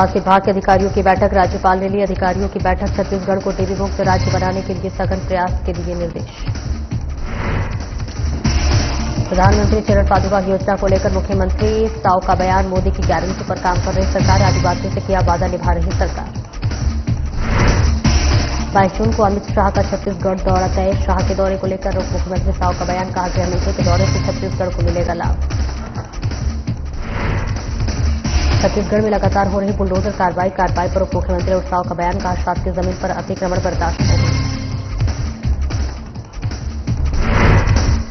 स्वास्थ्य विभाग के अधिकारियों की बैठक। राज्यपाल ने ली अधिकारियों की बैठक। छत्तीसगढ़ को टीबी मुक्त राज्य बनाने के लिए सघन प्रयास के दिए निर्देश। प्रधानमंत्री चरण पादुका योजना को लेकर मुख्यमंत्री साव का बयान। मोदी की गारंटी पर काम कर रही सरकार, आदिवासियों से किया वादा निभा रही सरकार। 22 जून को अमित शाह का छत्तीसगढ़ दौरा तय। शाह के दौरे को लेकर उप मुख्यमंत्री साव का बयान। कहा गृह मंत्री के दौरे से छत्तीसगढ़ को मिलेगा लाभ। छत्तीसगढ़ में लगातार हो रही बुलडोजर कार्रवाई पर उप मुख्यमंत्री और साव का बयान। कहा शासकीय जमीन पर अतिक्रमण बर्दाश्त नहीं।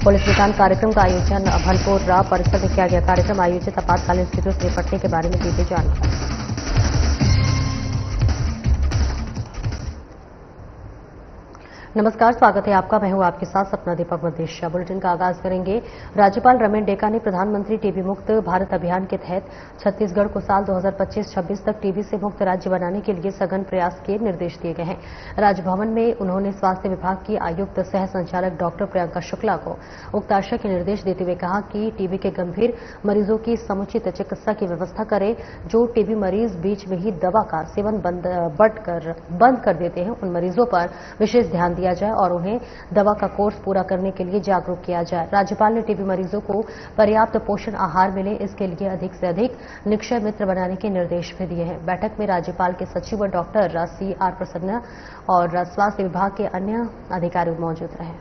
पुलिस विज्ञान कार्यक्रम का आयोजन भनपुर परिसर में किया गया। कार्यक्रम आयोजित आपातकालीन स्थितियों से निपटने के बारे में दी गई जानकारी। नमस्कार, स्वागत है आपका। मैं हूं आपके साथ सपना दीपक मदेशिया। बुलेटिन का आगाज करेंगे। राज्यपाल रमेन डेका ने प्रधानमंत्री टीबी मुक्त भारत अभियान के तहत छत्तीसगढ़ को साल 2025-26 तक टीबी से मुक्त राज्य बनाने के लिए सघन प्रयास के निर्देश दिए गए हैं। राजभवन में उन्होंने स्वास्थ्य विभाग की आयुक्त सह संचालक डॉक्टर प्रियंका शुक्ला को उक्त आशय के निर्देश देते हुए कहा कि टीबी के गंभीर मरीजों की समुचित चिकित्सा की व्यवस्था करें। जो टीबी मरीज बीच में ही दवा का सेवन बंद कर देते हैं, उन मरीजों पर विशेष ध्यान दिया जाए और उन्हें दवा का कोर्स पूरा करने के लिए जागरूक किया जाए। राज्यपाल ने टीबी मरीजों को पर्याप्त पोषण आहार मिले, इसके लिए अधिक से अधिक निक्षय मित्र बनाने के निर्देश भी दिए हैं। बैठक में राज्यपाल के सचिव डॉक्टर CR प्रसन्न और स्वास्थ्य विभाग के अन्य अधिकारी मौजूद रहे।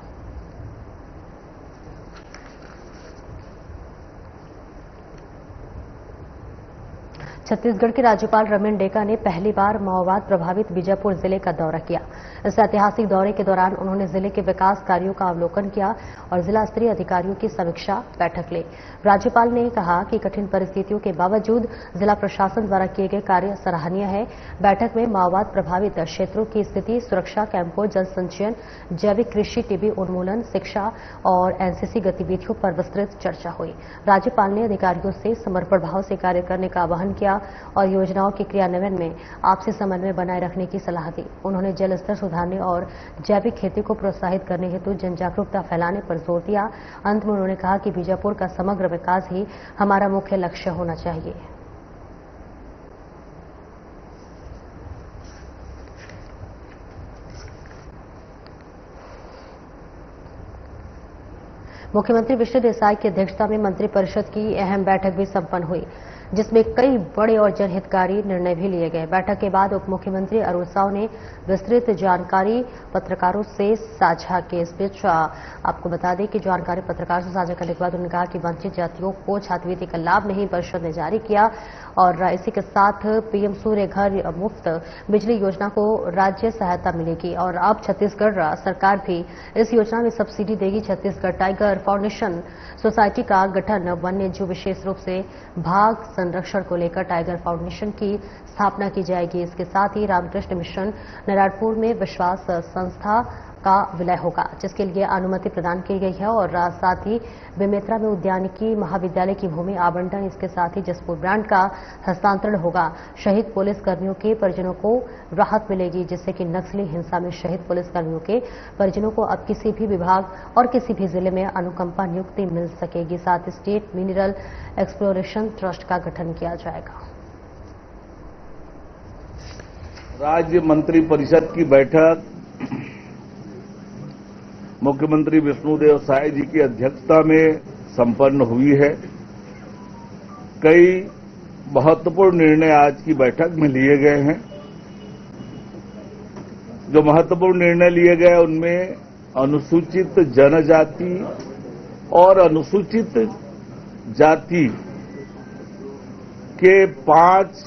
छत्तीसगढ़ के राज्यपाल रमेन डेका ने पहली बार माओवाद प्रभावित बीजापुर जिले का दौरा किया। इस ऐतिहासिक दौरे के दौरान उन्होंने जिले के विकास कार्यों का अवलोकन किया और जिला स्तरीय अधिकारियों की समीक्षा बैठक ली। राज्यपाल ने कहा कि कठिन परिस्थितियों के बावजूद जिला प्रशासन द्वारा किए गए कार्य सराहनीय है। बैठक में माओवाद प्रभावित क्षेत्रों की स्थिति, सुरक्षा कैंपों, जल संचयन, जैविक कृषि, टीबी उन्मूलन, शिक्षा और एनसीसी गतिविधियों पर विस्तृत चर्चा हुई। राज्यपाल ने अधिकारियों से समर्पण भाव से कार्य करने का आह्वान किया और योजनाओं के क्रियान्वयन में आपसी समन्वय बनाए रखने की सलाह दी। उन्होंने जल स्तर सुधारने और जैविक खेती को प्रोत्साहित करने हेतु जन जागरूकता फैलाने पर जोर दिया। अंत में उन्होंने कहा कि बीजापुर का समग्र विकास ही हमारा मुख्य लक्ष्य होना चाहिए। मुख्यमंत्री विष्णु देसाई की अध्यक्षता में मंत्रिपरिषद की अहम बैठक भी संपन्न हुई, जिसमें कई बड़े और जनहितकारी निर्णय भी लिए गए। बैठक के बाद उप मुख्यमंत्री अरुण साव ने विस्तृत जानकारी पत्रकारों से साझा की। इस बीच आपको बता दें कि जानकारी पत्रकारों से साझा करने के बाद उन्होंने कहा कि वंचित जातियों को छात्रवृत्ति का लाभ नहीं परिषद ने जारी किया और इसी के साथ पीएम सूर्य घर मुफ्त बिजली योजना को राज्य सहायता मिलेगी और अब छत्तीसगढ़ सरकार भी इस योजना में सब्सिडी देगी। छत्तीसगढ़ टाइगर फाउंडेशन सोसाइटी का गठन, वन्य जीव विशेष रूप से भाग संरक्षण को लेकर टाइगर फाउंडेशन की स्थापना की जाएगी। इसके साथ ही रामकृष्ण मिशन नारायणपुर में विश्वास संस्था का विलय होगा, जिसके लिए अनुमति प्रदान की गई है और साथ ही बेमेतरा में उद्यानिकी महाविद्यालय की भूमि आवंटन, इसके साथ ही जसपुर ब्रांड का हस्तांतरण होगा। शहीद पुलिस कर्मियों के परिजनों को राहत मिलेगी, जिससे कि नक्सली हिंसा में शहीद पुलिस कर्मियों के परिजनों को अब किसी भी विभाग और किसी भी जिले में अनुकंपा नियुक्ति मिल सकेगी। साथ ही स्टेट मिनरल एक्सप्लोरेशन ट्रस्ट का गठन किया जाएगा। राज्य मंत्रिपरिषद की बैठक मुख्यमंत्री विष्णुदेव साय जी की अध्यक्षता में संपन्न हुई है। कई महत्वपूर्ण निर्णय आज की बैठक में लिए गए हैं। जो महत्वपूर्ण निर्णय लिए गए उनमें अनुसूचित जनजाति और अनुसूचित जाति के 5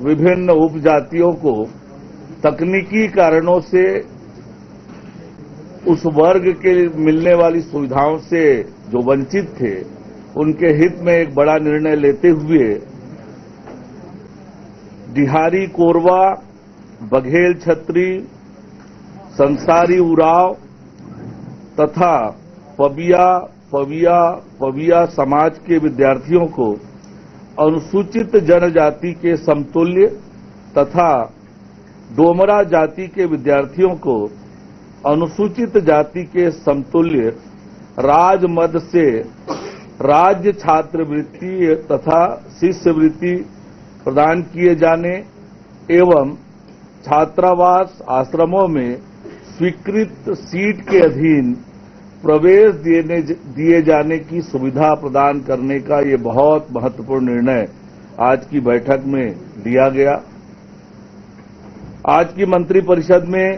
विभिन्न उपजातियों को तकनीकी कारणों से उस वर्ग के मिलने वाली सुविधाओं से जो वंचित थे, उनके हित में एक बड़ा निर्णय लेते हुए डिहारी कोरवा, बघेल छत्री, संसारी उराव तथा पविया समाज के विद्यार्थियों को अनुसूचित जनजाति के समतुल्य तथा डोमरा जाति के विद्यार्थियों को अनुसूचित जाति के समतुल्य राजमद से राज्य छात्रवृत्ति तथा शिष्यवृत्ति प्रदान किए जाने एवं छात्रावास आश्रमों में स्वीकृत सीट के अधीन प्रवेश दिए जाने की सुविधा प्रदान करने का ये बहुत महत्वपूर्ण निर्णय आज की बैठक में लिया गया। आज की मंत्रिपरिषद में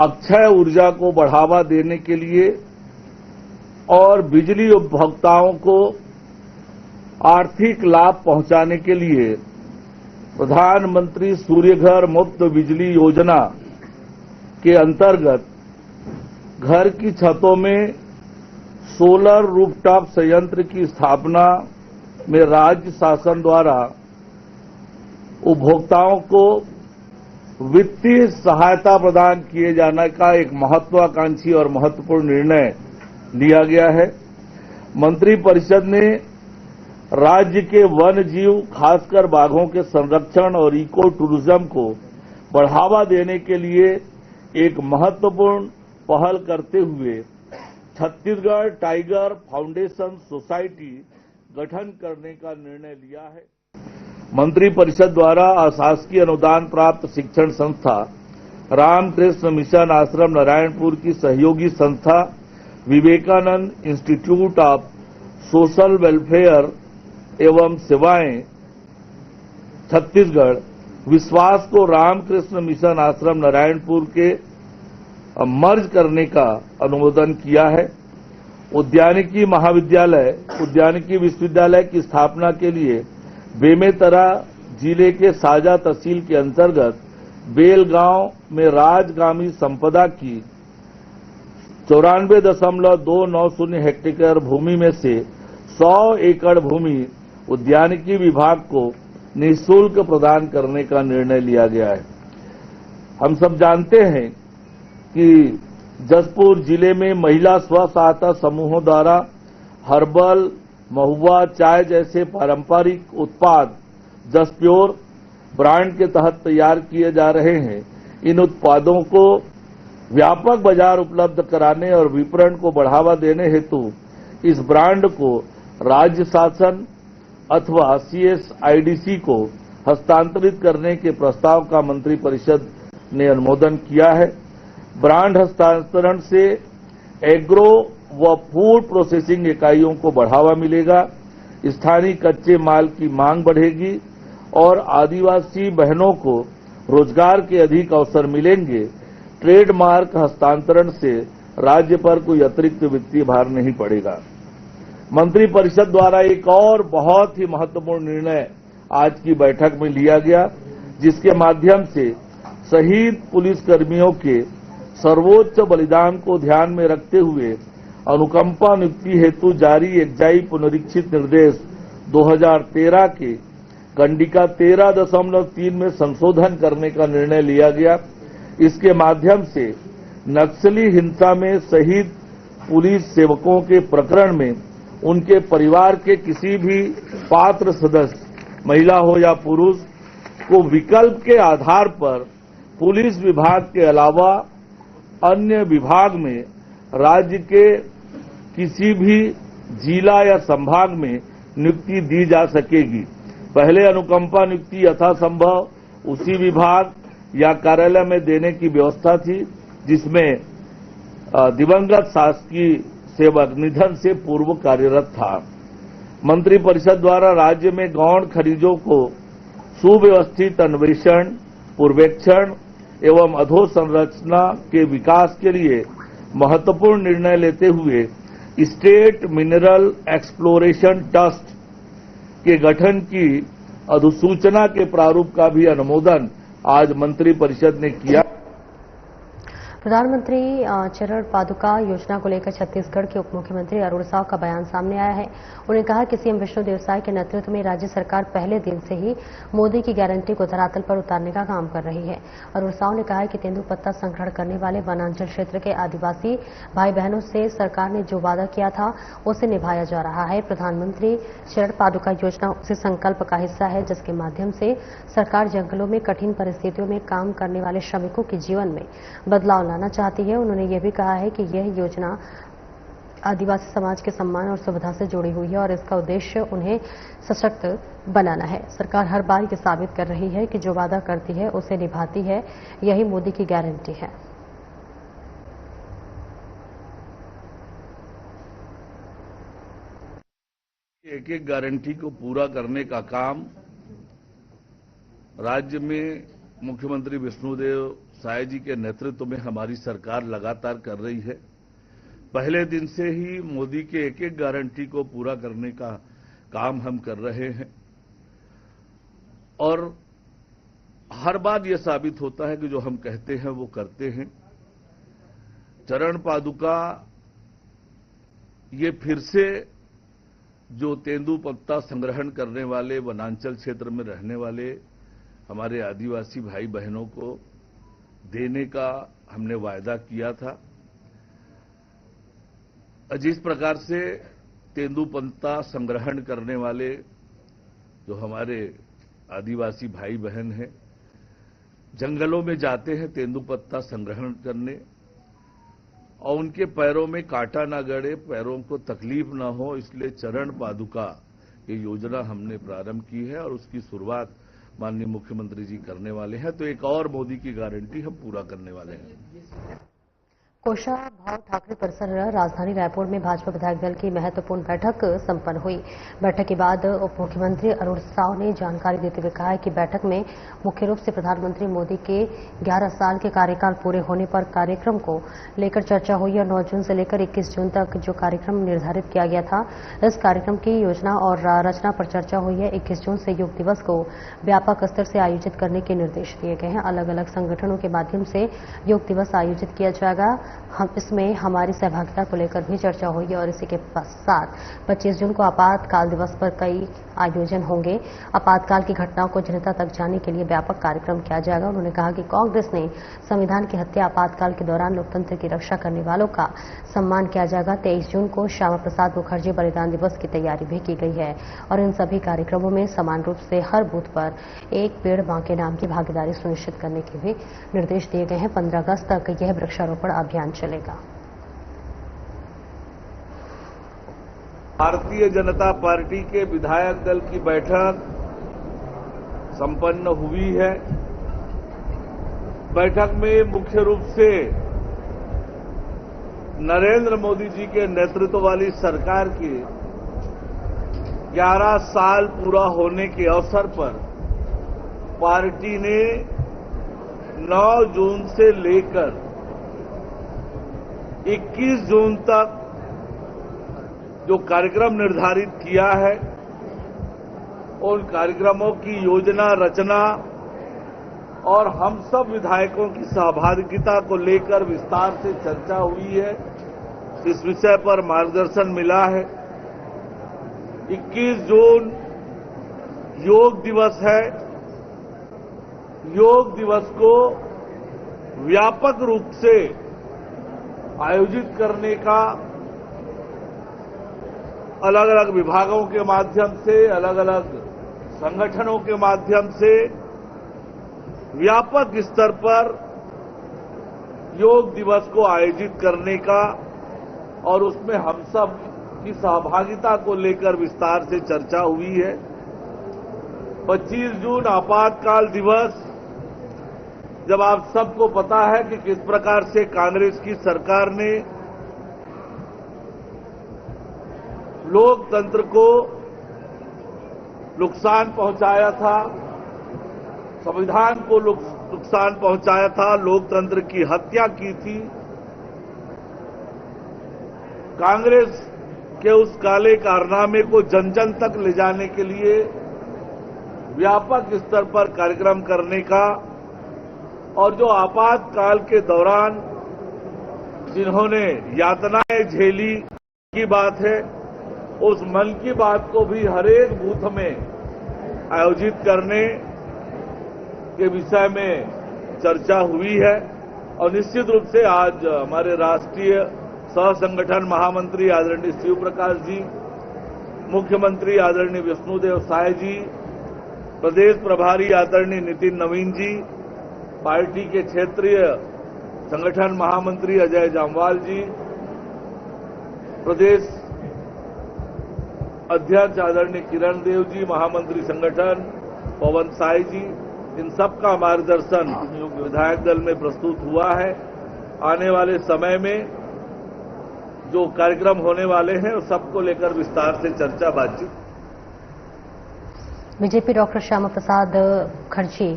अक्षय ऊर्जा को बढ़ावा देने के लिए और बिजली उपभोक्ताओं को आर्थिक लाभ पहुंचाने के लिए प्रधानमंत्री सूर्यघर मुफ्त बिजली योजना के अंतर्गत घर की छतों में सोलर रूफटॉप संयंत्र की स्थापना में राज्य शासन द्वारा उपभोक्ताओं को वित्तीय सहायता प्रदान किए जाने का एक महत्वाकांक्षी और महत्वपूर्ण निर्णय लिया गया है। मंत्रिपरिषद ने राज्य के वन जीव खासकर बाघों के संरक्षण और इको टूरिज्म को बढ़ावा देने के लिए एक महत्वपूर्ण पहल करते हुए छत्तीसगढ़ टाइगर फाउंडेशन सोसाइटी गठन करने का निर्णय लिया है। मंत्रिपरिषद द्वारा अशासकीय अनुदान प्राप्त शिक्षण संस्था रामकृष्ण मिशन आश्रम नारायणपुर की सहयोगी संस्था Vivekananda institute of social welfare एवं सेवाएं छत्तीसगढ़ विश्वास को रामकृष्ण मिशन आश्रम नारायणपुर के मर्ज करने का अनुमोदन किया है। उद्यानिकी विश्वविद्यालय की स्थापना के लिए बेमेतरा जिले के साजा तहसील के अंतर्गत बेलगांव में राजगामी संपदा की 94.290 हेक्टेयर भूमि में से 100 एकड़ भूमि उद्यानिकी विभाग को निःशुल्क प्रदान करने का निर्णय लिया गया है। हम सब जानते हैं कि जशपुर जिले में महिला स्व सहायता समूहों द्वारा हर्बल, महुआ, चाय जैसे पारंपरिक उत्पाद जसप्योर ब्रांड के तहत तैयार किए जा रहे हैं। इन उत्पादों को व्यापक बाजार उपलब्ध कराने और विपणन को बढ़ावा देने हेतु इस ब्रांड को राज्य शासन अथवा CSIDC को हस्तांतरित करने के प्रस्ताव का मंत्रिपरिषद ने अनुमोदन किया है। ब्रांड हस्तांतरण से एग्रो व फूड प्रोसेसिंग इकाइयों को बढ़ावा मिलेगा, स्थानीय कच्चे माल की मांग बढ़ेगी और आदिवासी बहनों को रोजगार के अधिक अवसर मिलेंगे। ट्रेडमार्क हस्तांतरण से राज्य पर कोई अतिरिक्त वित्तीय भार नहीं पड़ेगा। मंत्रिपरिषद द्वारा एक और बहुत ही महत्वपूर्ण निर्णय आज की बैठक में लिया गया, जिसके माध्यम से शहीद पुलिसकर्मियों के सर्वोच्च बलिदान को ध्यान में रखते हुए अनुकंपा नियुक्ति हेतु जारी एक्जाई पुनरीक्षित निर्देश 2013 के कंडिका 13.3 में संशोधन करने का निर्णय लिया गया। इसके माध्यम से नक्सली हिंसा में शहीद पुलिस सेवकों के प्रकरण में उनके परिवार के किसी भी पात्र सदस्य, महिला हो या पुरुष, को विकल्प के आधार पर पुलिस विभाग के अलावा अन्य विभाग में राज्य के किसी भी जिला या संभाग में नियुक्ति दी जा सकेगी। पहले अनुकंपा नियुक्ति यथासंभव उसी विभाग या कार्यालय में देने की व्यवस्था थी जिसमें दिवंगत शासकीय सेवक निधन से पूर्व कार्यरत था। मंत्रिपरिषद द्वारा राज्य में गौण खनिजों को सुव्यवस्थित अन्वेषण, पूर्वेक्षण एवं अधोसंरचना के विकास के लिए महत्वपूर्ण निर्णय लेते हुए स्टेट मिनरल एक्सप्लोरेशन ट्रस्ट के गठन की अधिसूचना के प्रारूप का भी अनुमोदन आज मंत्रिपरिषद ने किया। प्रधानमंत्री चरण पादुका योजना को लेकर छत्तीसगढ़ के उप मुख्यमंत्री अरुण साव का बयान सामने आया है। उन्होंने कहा कि सीएम विष्णुदेव साय के नेतृत्व में राज्य सरकार पहले दिन से ही मोदी की गारंटी को धरातल पर उतारने का काम कर रही है। अरुण साव ने कहा है कि तेंदुपत्ता संग्रहण करने वाले वनांचल क्षेत्र के आदिवासी भाई बहनों से सरकार ने जो वादा किया था उसे निभाया जा रहा है। प्रधानमंत्री चरण पादुका योजना उसी संकल्प का हिस्सा है जिसके माध्यम से सरकार जंगलों में कठिन परिस्थितियों में काम करने वाले श्रमिकों के जीवन में बदलाव लाना चाहती है। उन्होंने यह भी कहा है कि यह योजना आदिवासी समाज के सम्मान और सुविधा से जुड़ी हुई है और इसका उद्देश्य उन्हें सशक्त बनाना है। सरकार हर बार ये साबित कर रही है कि जो वादा करती है उसे निभाती है। यही मोदी की गारंटी है। एक एक गारंटी को पूरा करने का काम राज्य में मुख्यमंत्री विष्णुदेव साय जी के नेतृत्व में हमारी सरकार लगातार कर रही है। पहले दिन से ही मोदी के एक एक गारंटी को पूरा करने का काम हम कर रहे हैं और हर बार यह साबित होता है कि जो हम कहते हैं वो करते हैं। चरण पादुका ये फिर से जो तेंदुपत्ता संग्रहण करने वाले वनांचल क्षेत्र में रहने वाले हमारे आदिवासी भाई बहनों को देने का हमने वायदा किया था। जिस प्रकार से तेंदुपत्ता संग्रहण करने वाले जो हमारे आदिवासी भाई बहन हैं जंगलों में जाते हैं तेंदुपत्ता संग्रहण करने और उनके पैरों में कांटा ना गड़े, पैरों को तकलीफ ना हो, इसलिए चरण पादुका ये योजना हमने प्रारंभ की है और उसकी शुरुआत माननीय मुख्यमंत्री जी करने वाले हैं। तो एक और मोदी की गारंटी हम पूरा करने वाले हैं। कोषाभाऊ ठाकरे परिसर राजधानी रायपुर में भाजपा विधायक दल की महत्वपूर्ण बैठक संपन्न हुई। बैठक के बाद उप मुख्यमंत्री अरुण साव ने जानकारी देते हुए कहा कि बैठक में मुख्य रूप से प्रधानमंत्री मोदी के 11 साल के कार्यकाल पूरे होने पर कार्यक्रम को लेकर चर्चा हुई और 9 जून से लेकर 21 जून तक जो कार्यक्रम निर्धारित किया गया था इस कार्यक्रम की योजना और रचना पर चर्चा हुई है। 21 जून से योग दिवस को व्यापक स्तर से आयोजित करने के निर्देश दिए गए हैं। अलग अलग संगठनों के माध्यम से योग दिवस आयोजित किया जाएगा। इसमें हमारी सहभागिता को लेकर भी चर्चा होगी और इसी के साथ 25 जून को आपातकाल दिवस पर कई आयोजन होंगे। आपातकाल की घटनाओं को जनता तक जाने के लिए व्यापक कार्यक्रम किया जाएगा। उन्होंने कहा कि कांग्रेस ने संविधान की हत्या आपातकाल के दौरान लोकतंत्र की रक्षा करने वालों का सम्मान किया जाएगा। 23 जून को श्यामा प्रसाद मुखर्जी बलिदान दिवस की तैयारी भी की गई है और इन सभी कार्यक्रमों में समान रूप से हर बूथ पर एक पेड़ मां के नाम की भागीदारी सुनिश्चित करने के भी निर्देश दिए गए हैं। 15 अगस्त तक यह वृक्षारोपण अभियान चलेगा। भारतीय जनता पार्टी के विधायक दल की बैठक संपन्न हुई है। बैठक में मुख्य रूप से नरेंद्र मोदी जी के नेतृत्व वाली सरकार के 11 साल पूरा होने के अवसर पर पार्टी ने 9 जून से लेकर 21 जून तक जो कार्यक्रम निर्धारित किया है उन कार्यक्रमों की योजना रचना और हम सब विधायकों की सहभागिता को लेकर विस्तार से चर्चा हुई है। इस विषय पर मार्गदर्शन मिला है। 21 जून योग दिवस है। योग दिवस को व्यापक रूप से आयोजित करने का अलग अलग विभागों के माध्यम से, अलग अलग संगठनों के माध्यम से व्यापक स्तर पर योग दिवस को आयोजित करने का और उसमें हम सब की सहभागिता को लेकर विस्तार से चर्चा हुई है। 25 जून आपातकाल दिवस, जब आप सबको पता है कि किस प्रकार से कांग्रेस की सरकार ने लोकतंत्र को नुकसान पहुंचाया था, संविधान को नुकसान पहुंचाया था, लोकतंत्र की हत्या की थी। कांग्रेस के उस काले कारनामे को जन जन तक ले जाने के लिए व्यापक स्तर पर कार्यक्रम करने का और जो आपातकाल के दौरान जिन्होंने यातनाएं झेली की बात है, उस मन की बात को भी हरेक बूथ में आयोजित करने के विषय में चर्चा हुई है। और निश्चित रूप से आज हमारे राष्ट्रीय सह संगठन महामंत्री आदरणीय शिव प्रकाश जी, मुख्यमंत्री आदरणीय विष्णुदेव साय जी, प्रदेश प्रभारी आदरणीय नितिन नवीन जी, पार्टी के क्षेत्रीय संगठन महामंत्री अजय जामवाल जी, प्रदेश अध्यक्ष आदरणीय किरण देव जी, महामंत्री संगठन पवन साय जी, इन सबका मार्गदर्शन विधायक दल में प्रस्तुत हुआ है। आने वाले समय में जो कार्यक्रम होने वाले हैं उस सबको लेकर विस्तार से चर्चा बातचीत। बीजेपी डॉक्टर श्यामा प्रसाद मुखर्जी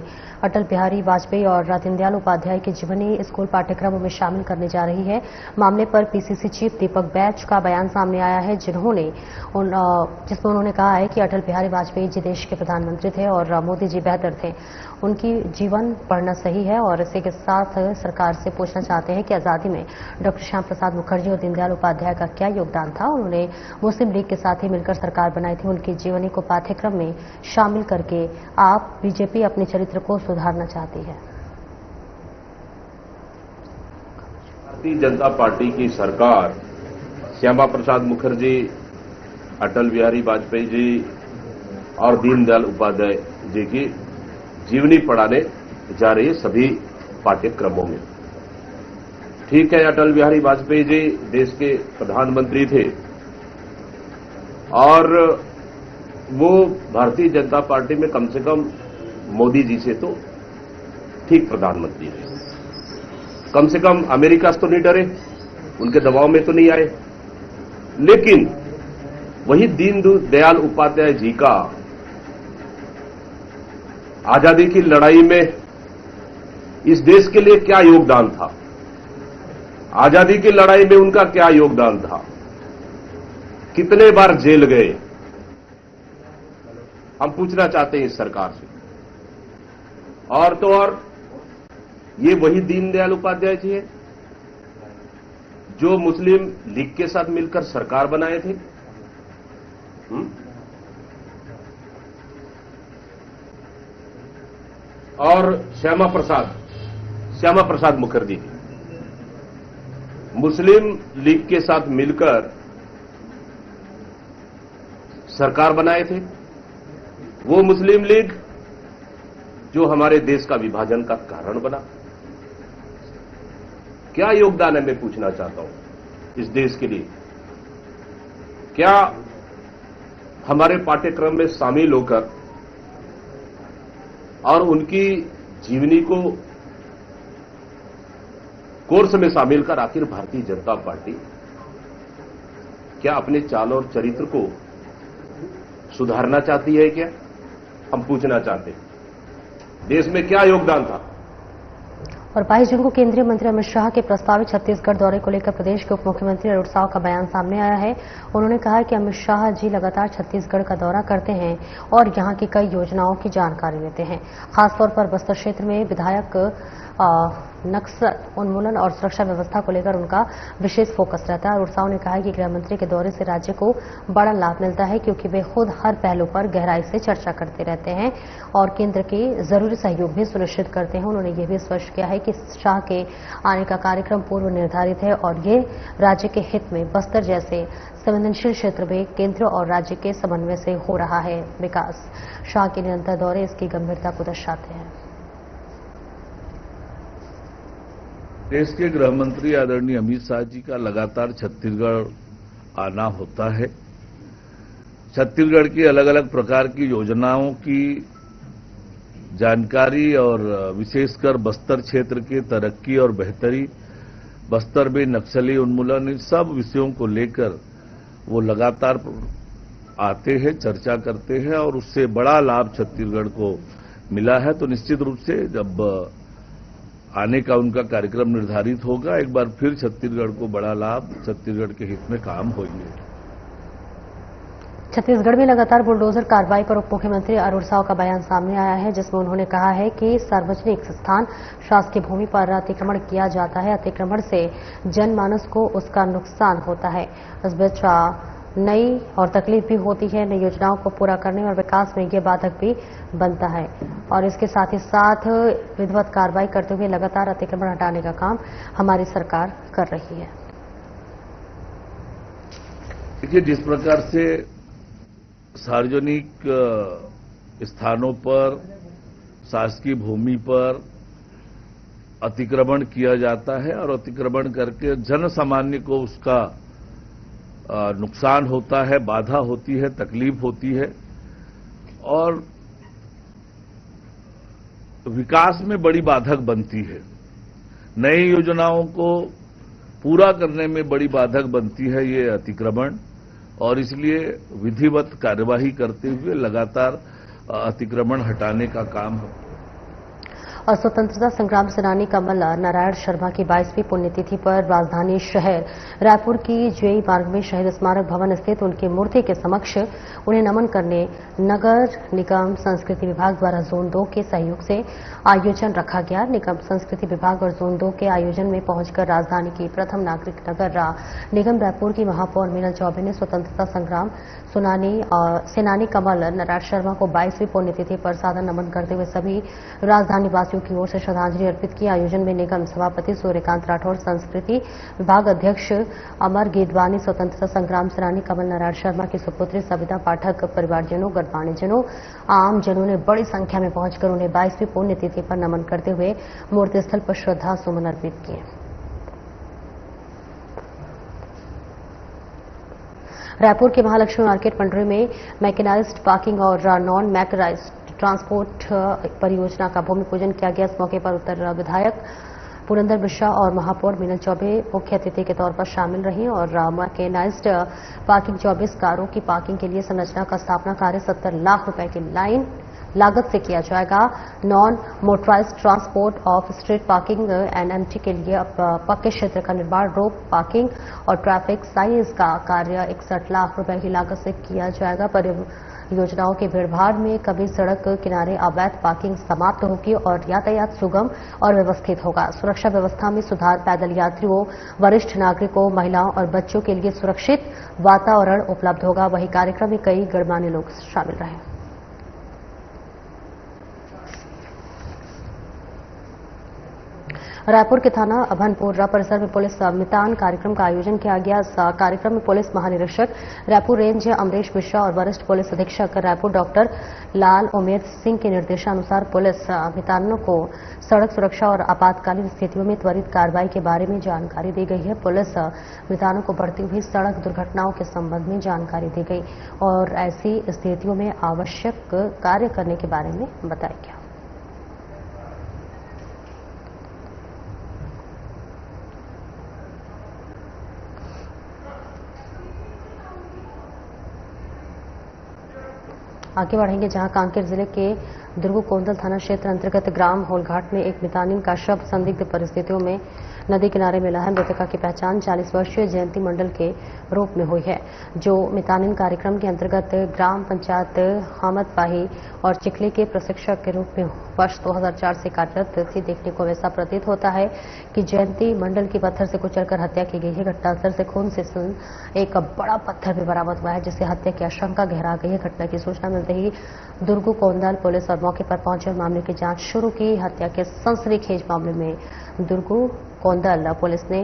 अटल बिहारी वाजपेयी और दीनदयाल उपाध्याय के जीवनी स्कूल पाठ्यक्रमों में शामिल करने जा रही है। मामले पर पीसीसी चीफ दीपक बैच का बयान सामने आया है, जिसमें उन्होंने कहा है कि अटल बिहारी वाजपेयी जी देश के प्रधानमंत्री थे और मोदी जी बेहतर थे। उनकी जीवन पढ़ना सही है और इसी के साथ सरकार से पूछना चाहते हैं कि आजादी में डॉक्टर श्यामा प्रसाद मुखर्जी और दीनदयाल उपाध्याय का क्या योगदान था। उन्होंने मुस्लिम लीग के साथ ही मिलकर सरकार बनाई थी। उनकी जीवनी को पाठ्यक्रम में शामिल करके आप बीजेपी अपने चरित्र को सुधारना चाहती है। भारतीय जनता पार्टी की सरकार श्यामा प्रसाद मुखर्जी, अटल बिहारी वाजपेयी जी और दीनदयाल उपाध्याय जी की जीवनी पढ़ाने जा रही है सभी पाठ्यक्रमों में। ठीक है, अटल बिहारी वाजपेयी जी देश के प्रधानमंत्री थे और वो भारतीय जनता पार्टी में कम से कम मोदी जी से तो ठीक प्रधानमंत्री थे। कम से कम अमेरिका से तो नहीं डरे, उनके दबाव में तो नहीं आए। लेकिन वही दीनदयाल उपाध्याय जी का आजादी की लड़ाई में इस देश के लिए क्या योगदान था, आजादी की लड़ाई में उनका क्या योगदान था, कितने बार जेल गए, हम पूछना चाहते हैं इस सरकार से। और तो और ये वही दीनदयाल उपाध्याय जी है जो मुस्लिम लीग के साथ मिलकर सरकार बनाए थे। और श्यामा प्रसाद मुखर्जी जी मुस्लिम लीग के साथ मिलकर सरकार बनाए थे। वो मुस्लिम लीग जो हमारे देश का विभाजन का कारण बना। क्या योगदान है, मैं पूछना चाहता हूं इस देश के लिए। क्या हमारे पाठ्यक्रम में शामिल होकर और उनकी जीवनी को कोर्स में शामिल कर आखिर भारतीय जनता पार्टी क्या अपने चाल और चरित्र को सुधारना चाहती है? क्या हम पूछना चाहते हैं, देश में क्या योगदान था? और 22 जून को केंद्रीय मंत्री अमित शाह के प्रस्तावित छत्तीसगढ़ दौरे को लेकर प्रदेश के उप मुख्यमंत्री अरुण साव का बयान सामने आया है। उन्होंने कहा है कि अमित शाह जी लगातार छत्तीसगढ़ का दौरा करते हैं और यहां की कई योजनाओं की जानकारी लेते हैं। खासतौर पर बस्तर क्षेत्र में विधायक नक्सल उन्मूलन और सुरक्षा व्यवस्था को लेकर उनका विशेष फोकस रहता है। अरुण साव ने कहा है कि गृह मंत्री के दौरे से राज्य को बड़ा लाभ मिलता है, क्योंकि वे खुद हर पहलू पर गहराई से चर्चा करते रहते हैं और केंद्र के जरूरी सहयोग भी सुनिश्चित करते हैं। उन्होंने यह भी स्पष्ट किया है कि शाह के आने का कार्यक्रम पूर्व निर्धारित है और ये राज्य के हित में बस्तर जैसे संवेदनशील क्षेत्र में केंद्र और राज्य के समन्वय से हो रहा है विकास। शाह के निरंतर दौरे इसकी गंभीरता को दर्शाते हैं। देश के गृह मंत्री आदरणीय अमित शाह जी का लगातार छत्तीसगढ़ आना होता है। छत्तीसगढ़ की अलग अलग प्रकार की योजनाओं की जानकारी और विशेषकर बस्तर क्षेत्र की तरक्की और बेहतरी, बस्तर में नक्सली उन्मूलन, इन सब विषयों को लेकर वो लगातार आते हैं, चर्चा करते हैं और उससे बड़ा लाभ छत्तीसगढ़ को मिला है। तो निश्चित रूप से जब आने का उनका कार्यक्रम निर्धारित होगा, एक बार फिर छत्तीसगढ़ को बड़ा लाभ, छत्तीसगढ़ के हित में काम होंगे। छत्तीसगढ़ में लगातार बुलडोजर कार्रवाई पर उप मुख्यमंत्री अरुण साव का बयान सामने आया है, जिसमें उन्होंने कहा है कि सार्वजनिक स्थान, शासकीय भूमि पर अतिक्रमण किया जाता है। अतिक्रमण से जनमानस को उसका नुकसान होता है। इस बीच नई और तकलीफ भी होती है। नई योजनाओं को पूरा करने और विकास में ये बाधक भी बनता है और इसके साथ ही साथ विधिवत कार्रवाई करते हुए लगातार अतिक्रमण हटाने का काम हमारी सरकार कर रही है। देखिए, जिस प्रकार से सार्वजनिक स्थानों पर, शासकीय भूमि पर अतिक्रमण किया जाता है और अतिक्रमण करके जन सामान्य को उसका नुकसान होता है, बाधा होती है, तकलीफ होती है और विकास में बड़ी बाधक बनती है। नई योजनाओं को पूरा करने में बड़ी बाधक बनती है ये अतिक्रमण और इसलिए विधिवत कार्यवाही करते हुए लगातार अतिक्रमण हटाने का काम है। और स्वतंत्रता संग्राम सेनानी कमल नारायण शर्मा की 22वीं पुण्यतिथि पर राजधानी शहर रायपुर की जेई मार्ग में शहीद स्मारक भवन स्थित उनकी मूर्ति के समक्ष उन्हें नमन करने नगर निगम संस्कृति विभाग द्वारा जोन 2 के सहयोग से आयोजन रखा गया। निगम संस्कृति विभाग और जोन 2 के आयोजन में पहुंचकर राजधानी की प्रथम नागरिक नगर निगम रायपुर की महापौर मीनल चौबे ने स्वतंत्रता संग्राम सेनानी कमल नारायण शर्मा को 22वीं पुण्यतिथि पर सादर नमन करते हुए सभी राजधानी वासियों की ओर से श्रद्धांजलि अर्पित की। आयोजन में निगम सभापति सूर्यकांत राठौर, संस्कृति विभाग अध्यक्ष अमर गेदवानी, स्वतंत्रता संग्राम सेनानी कमल नारायण शर्मा की सुपुत्री सविता पाठक, परिवारजनों, गणमान्यजनों, आमजनों ने बड़ी संख्या में पहुंचकर उन्हें 22वीं पुण्यतिथि पर नमन करते हुए मूर्ति स्थल पर श्रद्धा सुमन अर्पित किए। रायपुर के महालक्ष्मी मार्केट पंडरी में मैकेनाइज्ड पार्किंग और नॉन मैकेनाइज्ड ट्रांसपोर्ट परियोजना का भूमि पूजन किया गया। इस मौके पर उत्तर विधायक पुरंदर मिश्रा और महापौर मीनल चौबे मुख्य अतिथि के तौर पर शामिल रही और मैकेनाइज्ड पार्किंग 24 कारों की पार्किंग के लिए संरचना का स्थापना कार्य 70 लाख रुपए की लाइन लागत से किया जाएगा। Non motorised transport of street parking NMT के लिए पक्के क्षेत्र का निर्माण, रोप पार्किंग और ट्रैफिक साइंस का कार्य 61 लाख रुपए की लागत से किया जाएगा। परियोजनाओं के भीड़भाड़ में कभी सड़क किनारे अवैध पार्किंग समाप्त होगी और यातायात सुगम और व्यवस्थित होगा। सुरक्षा व्यवस्था में सुधार, पैदल यात्रियों, वरिष्ठ नागरिकों, महिलाओं और बच्चों के लिए सुरक्षित वातावरण उपलब्ध होगा। वहीं कार्यक्रम में कई गणमान्य लोग शामिल रहे। रायपुर के थाना अभनपुरा परिसर में पुलिस मितान कार्यक्रम का आयोजन किया गया। इस कार्यक्रम में पुलिस महानिरीक्षक रायपुर रेंज अमरीश मिश्रा और वरिष्ठ पुलिस अधीक्षक रायपुर डॉक्टर लाल उमेद सिंह के निर्देशानुसार पुलिस मितानों को सड़क सुरक्षा और आपातकालीन स्थितियों में त्वरित कार्रवाई के बारे में जानकारी दी गई है। पुलिस मितानों को बढ़ती हुई सड़क दुर्घटनाओं के संबंध में जानकारी दी गई और ऐसी स्थितियों में आवश्यक कार्य करने के बारे में बताया गया। आगे बढ़ेंगे जहां कांकेर जिले के दुर्गु कोंदल थाना क्षेत्र अंतर्गत ग्राम होलघाट में एक मितानिन का शव संदिग्ध परिस्थितियों में नदी किनारे मिला है। मृतका की पहचान 40 वर्षीय जयंती मंडल के रूप में हुई है, जो मितानिन कार्यक्रम के अंतर्गत ग्राम पंचायत हामदपाही और चिखली के प्रशिक्षक के रूप में वर्ष 2004 से कार्यरत थी। देखने को ऐसा प्रतीत होता है कि जयंती मंडल की पत्थर से कुचलकर हत्या की गई है। घटनास्थल से खून से एक बड़ा पत्थर भी बरामद हुआ है, जिससे हत्या की आशंका गहरा गई है। घटना की सूचना मिलते ही दुर्गु कोंदल पुलिस और मौके पर पहुंचे और मामले की जांच शुरू की। हत्या के सनसनीखेज मामले में दुर्गु कोंदल पुलिस ने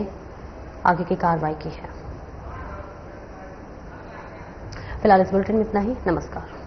आगे की कार्रवाई की है। फिलहाल इस बुलेटिन में इतना ही। नमस्कार।